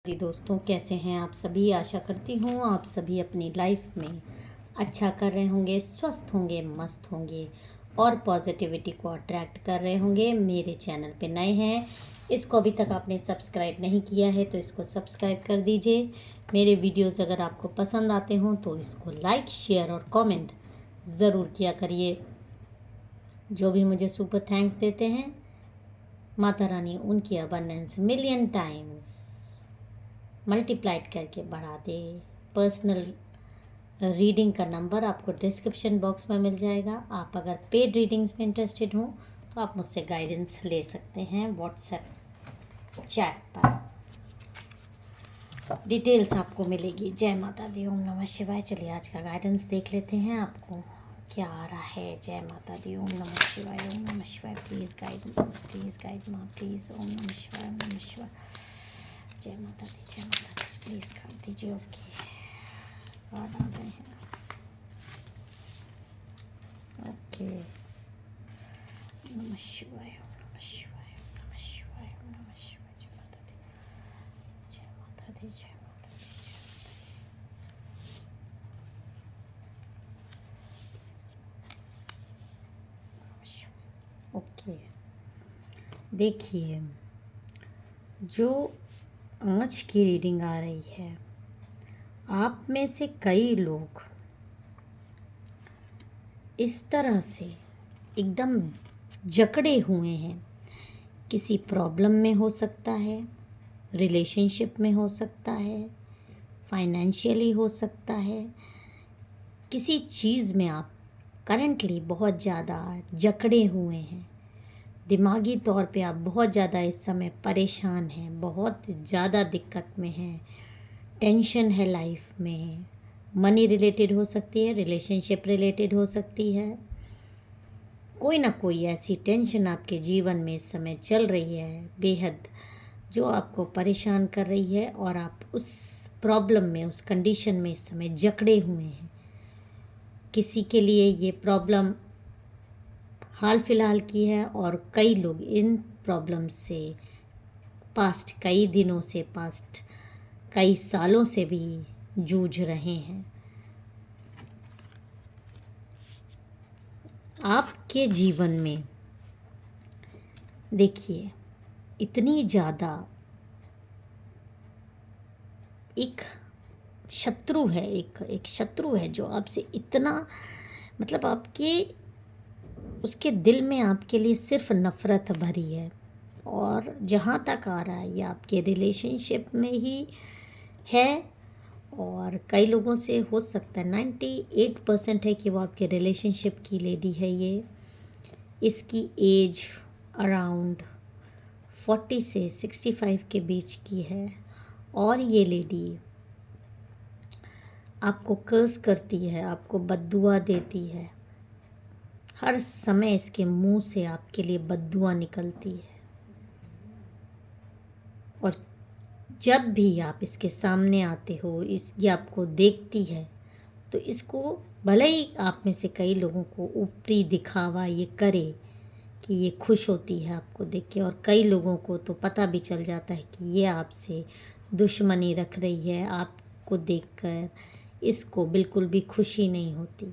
जी दोस्तों, कैसे हैं आप सभी। आशा करती हूँ आप सभी अपनी लाइफ में अच्छा कर रहे होंगे, स्वस्थ होंगे, मस्त होंगे और पॉजिटिविटी को अट्रैक्ट कर रहे होंगे। मेरे चैनल पे नए हैं, इसको अभी तक आपने सब्सक्राइब नहीं किया है तो इसको सब्सक्राइब कर दीजिए। मेरे वीडियोस अगर आपको पसंद आते हों तो इसको लाइक, शेयर और कमेंट ज़रूर किया करिए। जो भी मुझे सुपर थैंक्स देते हैं, माता रानी उनकी अबंडेंस मिलियन टाइम्स मल्टीप्लाइड करके बढ़ा दे। पर्सनल रीडिंग का नंबर आपको डिस्क्रिप्शन बॉक्स में मिल जाएगा। आप अगर पेड रीडिंग्स में इंटरेस्टेड हो तो आप मुझसे गाइडेंस ले सकते हैं व्हाट्सएप चैट पर। डिटेल्स आपको मिलेगी। जय माता दी, ओम नमः शिवाय। चलिए आज का गाइडेंस देख लेते हैं आपको क्या आ रहा है। जय माता दी, ओम नमः शिवाय, ओम नमः शिवाय। प्लीज़ गाइड माँ, प्लीज़ गाइड माँ, प्लीज़। ओम नमः शिवाय, ओम नमः शिवाय। जय माता दी, जय माता दी। प्लीज़ कर दीजिए। ओके, कार्ड आ गए हैं। ओके, नमः शिवाय, ओम नमः शिवाय, ओम नमः शिवाय, ओम नमः शिवाय। जय माता दी, जय माता दी, जय माता दी, नमः शिवाय। ओके, देखिए जो आज की रीडिंग आ रही है, आप में से कई लोग इस तरह से एकदम जकड़े हुए हैं। किसी प्रॉब्लम में हो सकता है, रिलेशनशिप में हो सकता है, फाइनेंशियली हो सकता है। किसी चीज़ में आप करंटली बहुत ज़्यादा जकड़े हुए हैं। दिमागी तौर पे आप बहुत ज़्यादा इस समय परेशान हैं, बहुत ज़्यादा दिक्कत में हैं, टेंशन है लाइफ में। मनी रिलेटेड हो सकती है, रिलेशनशिप रिलेटेड हो सकती है। कोई ना कोई ऐसी टेंशन आपके जीवन में इस समय चल रही है बेहद, जो आपको परेशान कर रही है और आप उस प्रॉब्लम में, उस कंडीशन में इस समय जकड़े हुए हैं। किसी के लिए ये प्रॉब्लम हाल फिलहाल की है और कई लोग इन प्रॉब्लम से पास्ट कई दिनों से, पास्ट कई सालों से भी जूझ रहे हैं। आपके जीवन में देखिए इतनी ज़्यादा एक शत्रु है, एक शत्रु है जो आपसे इतना, मतलब आपके उसके दिल में आपके लिए सिर्फ नफ़रत भरी है। और जहाँ तक आ रहा है ये आपके रिलेशनशिप में ही है और कई लोगों से हो सकता है 98% है कि वो आपके रिलेशनशिप की लेडी है। ये इसकी एज अराउंड 40 से 65 के बीच की है और ये लेडी आपको कर्स करती है, आपको बद्दुआ देती है। हर समय इसके मुंह से आपके लिए बद्दुआ निकलती है और जब भी आप इसके सामने आते हो, ये आपको देखती है तो इसको, भले ही आप में से कई लोगों को ऊपरी दिखावा ये करे कि ये खुश होती है आपको देख के, और कई लोगों को तो पता भी चल जाता है कि ये आपसे दुश्मनी रख रही है। आपको देखकर इसको बिल्कुल भी खुशी नहीं होती।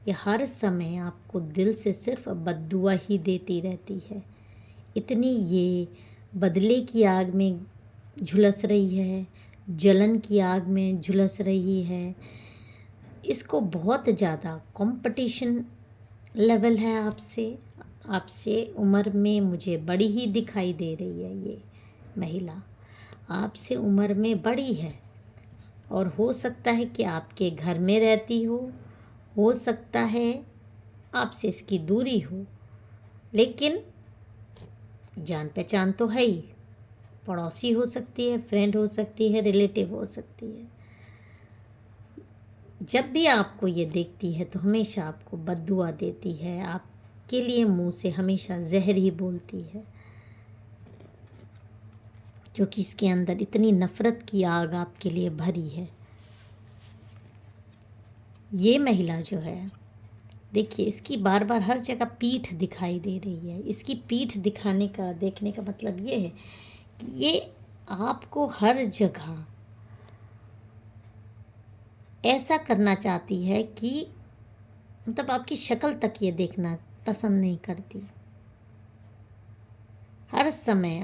ये हर समय आपको दिल से सिर्फ बद्दुआ ही देती रहती है। इतनी ये बदले की आग में झुलस रही है, जलन की आग में झुलस रही है। इसको बहुत ज़्यादा कंपटीशन लेवल है आपसे। आपसे उम्र में मुझे बड़ी ही दिखाई दे रही है ये महिला, आपसे उम्र में बड़ी है और हो सकता है कि आपके घर में रहती हो सकता है आपसे इसकी दूरी हो, लेकिन जान पहचान तो है ही। पड़ोसी हो सकती है, फ्रेंड हो सकती है, रिलेटिव हो सकती है। जब भी आपको ये देखती है तो हमेशा आपको बद्दुआ देती है, आपके लिए मुंह से हमेशा जहर ही बोलती है, क्योंकि इसके अंदर इतनी नफ़रत की आग आपके लिए भरी है। ये महिला जो है, देखिए इसकी बार बार हर जगह पीठ दिखाई दे रही है। इसकी पीठ दिखाने का, देखने का मतलब ये है कि ये आपको हर जगह ऐसा करना चाहती है कि मतलब आपकी शक्ल तक ये देखना पसंद नहीं करती। हर समय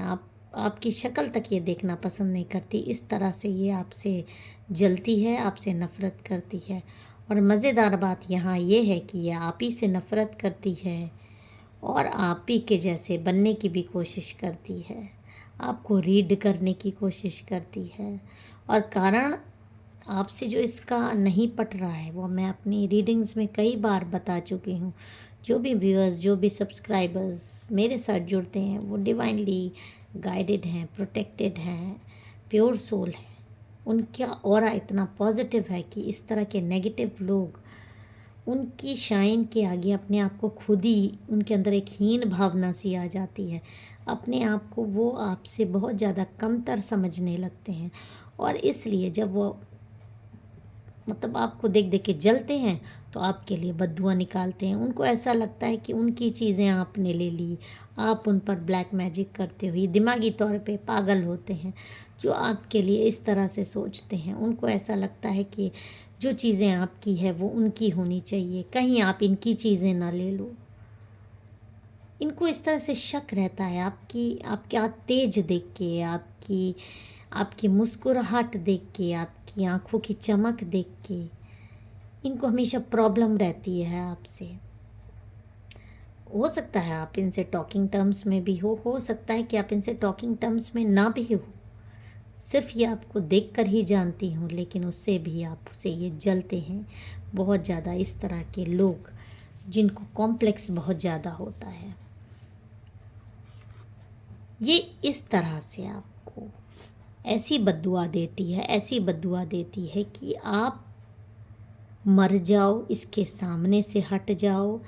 आपकी शक्ल तक ये देखना पसंद नहीं करती। इस तरह से ये आपसे जलती है, आपसे नफ़रत करती है। और मज़ेदार बात यहाँ ये है कि ये आप ही से नफ़रत करती है और आप ही के जैसे बनने की भी कोशिश करती है, आपको रीड करने की कोशिश करती है। और कारण आपसे जो इसका नहीं पट रहा है वो मैं अपनी रीडिंग्स में कई बार बता चुकी हूँ। जो भी व्यूअर्स, जो भी सब्सक्राइबर्स मेरे साथ जुड़ते हैं वो डिवाइनली गाइडेड हैं, प्रोटेक्टेड हैं, प्योर सोल हैं। उनका ऑरा इतना पॉजिटिव है कि इस तरह के नेगेटिव लोग उनकी शाइन के आगे अपने आप को खुद ही, उनके अंदर एक हीन भावना सी आ जाती है। अपने आप को वो आपसे बहुत ज़्यादा कमतर समझने लगते हैं। और इसलिए जब वो मतलब आपको देख देख के जलते हैं तो आपके लिए बद्दुआ निकालते हैं। उनको ऐसा लगता है कि उनकी चीज़ें आपने ले ली, आप उन पर ब्लैक मैजिक करते हो। ये दिमागी तौर पे पागल होते हैं जो आपके लिए इस तरह से सोचते हैं। उनको ऐसा लगता है कि जो चीज़ें आपकी है वो उनकी होनी चाहिए, कहीं आप इनकी चीज़ें ना ले लो। इनको इस तरह से शक रहता है आपका तेज देख के, आपकी आपकी मुस्कुराहट देख के, आपकी आंखों की चमक देख के। इनको हमेशा प्रॉब्लम रहती है आपसे। हो सकता है आप इनसे टॉकिंग टर्म्स में भी हो सकता है कि आप इनसे टॉकिंग टर्म्स में ना भी हो। सिर्फ ये आपको देखकर ही जानती हूँ, लेकिन उससे भी आपसे ये जलते हैं बहुत ज़्यादा। इस तरह के लोग जिनको कॉम्प्लेक्स बहुत ज़्यादा होता है, ये इस तरह से आपको ऐसी बद्दुआ देती है, ऐसी बद्दुआ देती है कि आप मर जाओ, इसके सामने से हट जाओ।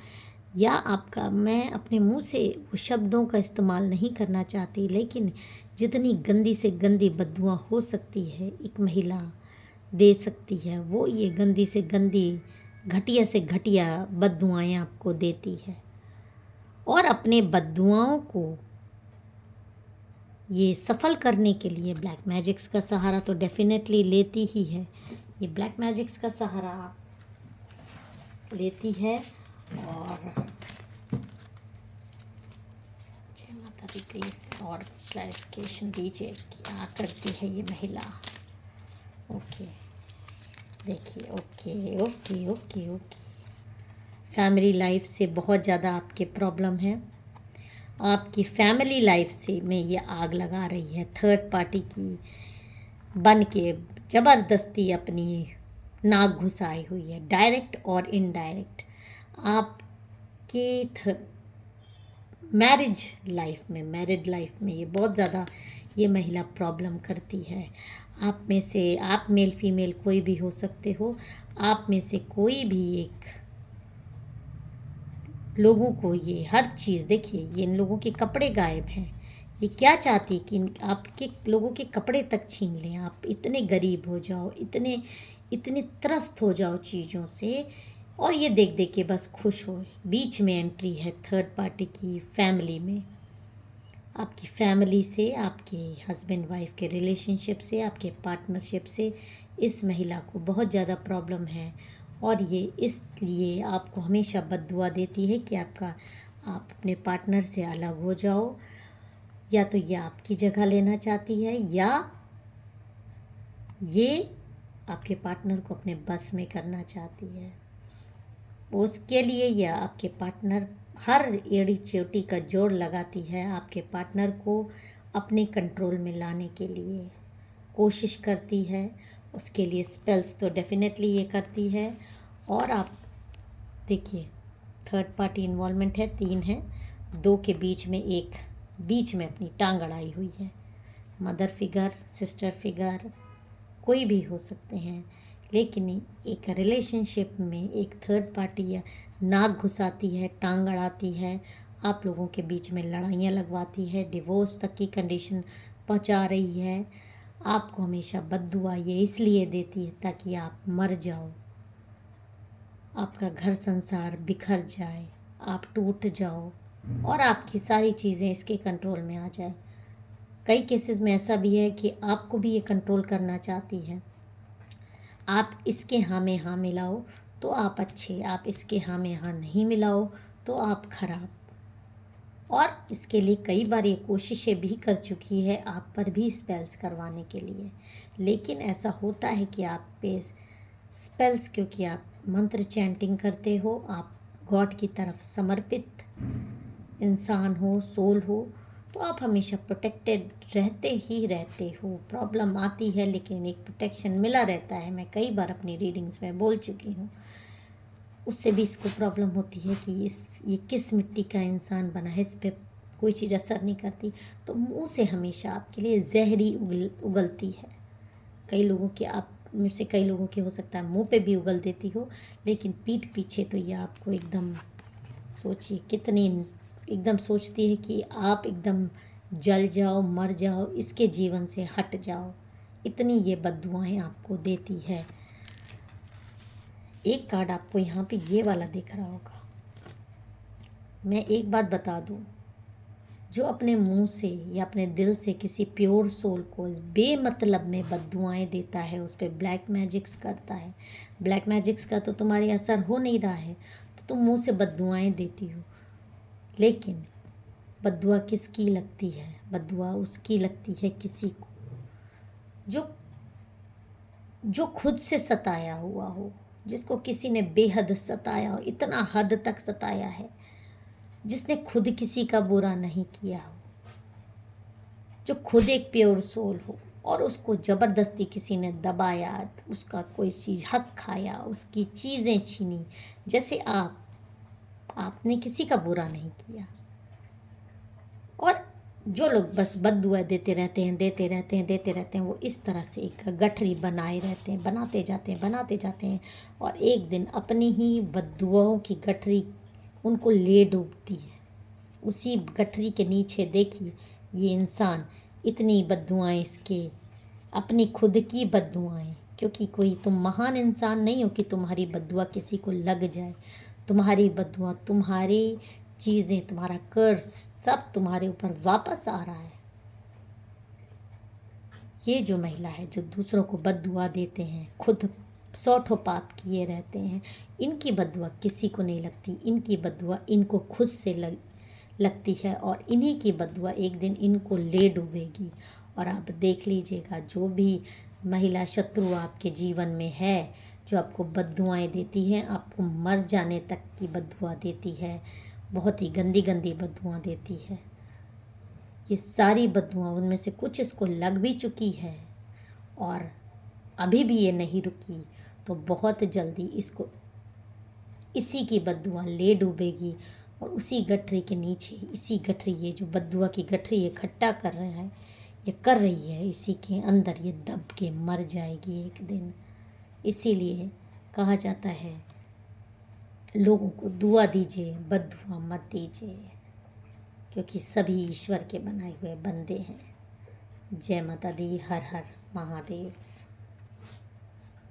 या आपका, मैं अपने मुंह से वो शब्दों का इस्तेमाल नहीं करना चाहती, लेकिन जितनी गंदी से गंदी बद्दुआ हो सकती है एक महिला दे सकती है, वो ये गंदी से गंदी, घटिया से घटिया बद्दुआएं आपको देती है। और अपने बद्दुआओं को ये सफल करने के लिए ब्लैक मैजिक्स का सहारा तो डेफिनेटली लेती ही है। ये ब्लैक मैजिक्स का सहारा लेती है। और जय माता दी, प्लीज़ और क्लैरिफिकेशन दीजिए क्या करती है ये महिला। ओके, देखिए, okay okay okay okay. Family life से बहुत ज़्यादा आपके प्रॉब्लम है। आपकी फैमिली लाइफ से में ये आग लगा रही है, थर्ड पार्टी की बन के ज़बरदस्ती अपनी नाक घुसाई हुई है, डायरेक्ट और इनडायरेक्ट। आपके मैरिड लाइफ में ये बहुत ज़्यादा ये महिला प्रॉब्लम करती है। आप में से, आप मेल फीमेल कोई भी हो सकते हो, आप में से कोई भी एक लोगों को ये हर चीज़, देखिए ये इन लोगों के कपड़े गायब हैं। ये क्या चाहती कि आपके लोगों के कपड़े तक छीन लें। आप इतने गरीब हो जाओ, इतने इतने त्रस्त हो जाओ चीज़ों से, और ये देख देख के बस खुश हो। बीच में एंट्री है थर्ड पार्टी की फैमिली में। आपकी फैमिली से, आपके हस्बैंड वाइफ के रिलेशनशिप से, आपके पार्टनरशिप से इस महिला को बहुत ज़्यादा प्रॉब्लम है। और ये इसलिए आपको हमेशा बद्दुआ देती है कि आप अपने पार्टनर से अलग हो जाओ। या तो ये आपकी जगह लेना चाहती है, या ये आपके पार्टनर को अपने बस में करना चाहती है। उसके लिए या आपके पार्टनर हर एड़ी चोटी का जोड़ लगाती है आपके पार्टनर को अपने कंट्रोल में लाने के लिए कोशिश करती है। उसके लिए स्पेल्स तो डेफिनेटली ये करती है। और आप देखिए, थर्ड पार्टी इन्वॉल्वमेंट है, 3 है, 2 के बीच में एक बीच में अपनी टांग अड़ाई हुई है। मदर फिगर, सिस्टर फिगर, कोई भी हो सकते हैं, लेकिन एक रिलेशनशिप में एक थर्ड पार्टी या नाक घुसाती है, टांग अड़ाती है, आप लोगों के बीच में लड़ाइयाँ लगवाती है, डिवोर्स तक की कंडीशन पहुंचा रही है। आपको हमेशा बद्दुआ ये इसलिए देती है ताकि आप मर जाओ, आपका घर संसार बिखर जाए, आप टूट जाओ और आपकी सारी चीज़ें इसके कंट्रोल में आ जाए। कई केसेस में ऐसा भी है कि आपको भी ये कंट्रोल करना चाहती है। आप इसके हाँ में हाँ मिलाओ तो आप अच्छे, आप इसके हाँ में हाँ नहीं मिलाओ तो आप खराब। और इसके लिए कई बार ये कोशिशें भी कर चुकी है आप पर भी स्पेल्स करवाने के लिए, लेकिन ऐसा होता है कि आप पे स्पेल्स, क्योंकि आप मंत्र चैंटिंग करते हो, आप गॉड की तरफ समर्पित इंसान हो, सोल हो, तो आप हमेशा प्रोटेक्टेड रहते ही रहते हो। प्रॉब्लम आती है लेकिन एक प्रोटेक्शन मिला रहता है। मैं कई बार अपनी रीडिंग्स में बोल चुकी हूँ। उससे भी इसको प्रॉब्लम होती है कि ये किस मिट्टी का इंसान बना है, इस पर कोई चीज़ असर नहीं करती, तो मुंह से हमेशा आपके लिए जहरी उगलती है। कई लोगों के, आप में से कई लोगों के हो सकता है मुंह पे भी उगल देती हो, लेकिन पीठ पीछे तो ये आपको एकदम, सोचिए कितनी, एकदम सोचती है कि आप एकदम जल जाओ, मर जाओ, इसके जीवन से हट जाओ, इतनी ये बद्दुआएं आपको देती है। एक कार्ड आपको यहाँ पे ये वाला दिख रहा होगा। मैं एक बात बता दूँ, जो अपने मुंह से या अपने दिल से किसी प्योर सोल को बेमतलब में बद्दुआएं देता है, उस पर ब्लैक मैजिक्स करता है, ब्लैक मैजिक्स का तो तुम्हारे असर हो नहीं रहा है तो तुम मुंह से बद्दुआएं देती हो। लेकिन बद्दुआ किसकी लगती है? बद्दुआ उसकी लगती है किसी को जो खुद से सताया हुआ हो, जिसको किसी ने बेहद सताया हो, इतना हद तक सताया है, जिसने खुद किसी का बुरा नहीं किया हो, जो खुद एक प्योर सोल हो और उसको ज़बरदस्ती किसी ने दबाया, उसका कोई चीज़ हक खाया, उसकी चीज़ें छीनी। जैसे आपने किसी का बुरा नहीं किया, और जो लोग बस बद्दुआ देते रहते हैं, देते रहते हैं, देते रहते हैं, वो इस तरह से एक गठरी बनाए रहते हैं, बनाते जाते हैं, बनाते जाते हैं, और एक दिन अपनी ही बद्दुआओं की गठरी उनको ले डूबती है। उसी गठरी के नीचे देखिए ये इंसान, इतनी बद्दुआएं इसके, अपनी खुद की बद्दुआएं, क्योंकि कोई तुम महान इंसान नहीं हो कि तुम्हारी बद्दुआ किसी को लग जाए। तुम्हारी बद्दुआ, तुम्हारी चीज़ें, तुम्हारा कर्ज सब तुम्हारे ऊपर वापस आ रहा है। ये जो महिला है जो दूसरों को बद्दुआ देते हैं, खुद सौठों पाप किए रहते हैं, इनकी बद्दुआ किसी को नहीं लगती, इनकी बद्दुआ इनको खुद से लगती है, और इन्हीं की बद्दुआ एक दिन इनको ले डूबेगी। और आप देख लीजिएगा, जो भी महिला शत्रु आपके जीवन में है, जो आपको बद्दुआएं देती है, आपको मर जाने तक की बद्दुआ देती है, बहुत ही गंदी गंदी बद्दुआ देती है, ये सारी बद्दुआ, उनमें से कुछ इसको लग भी चुकी है और अभी भी ये नहीं रुकी, तो बहुत जल्दी इसको इसी की बद्दुआ ले डूबेगी। और उसी गठरी के नीचे, इसी गठरी, ये जो बद्दुआ की गठरी इकट्ठा कर रहा है, ये कर रही है, इसी के अंदर ये दब के मर जाएगी एक दिन। इसीलिए कहा जाता है, लोगों को दुआ दीजिए, बद्दुआ मत दीजिए, क्योंकि सभी ईश्वर के बनाए हुए बंदे हैं। जय माता दी, हर हर महादेव।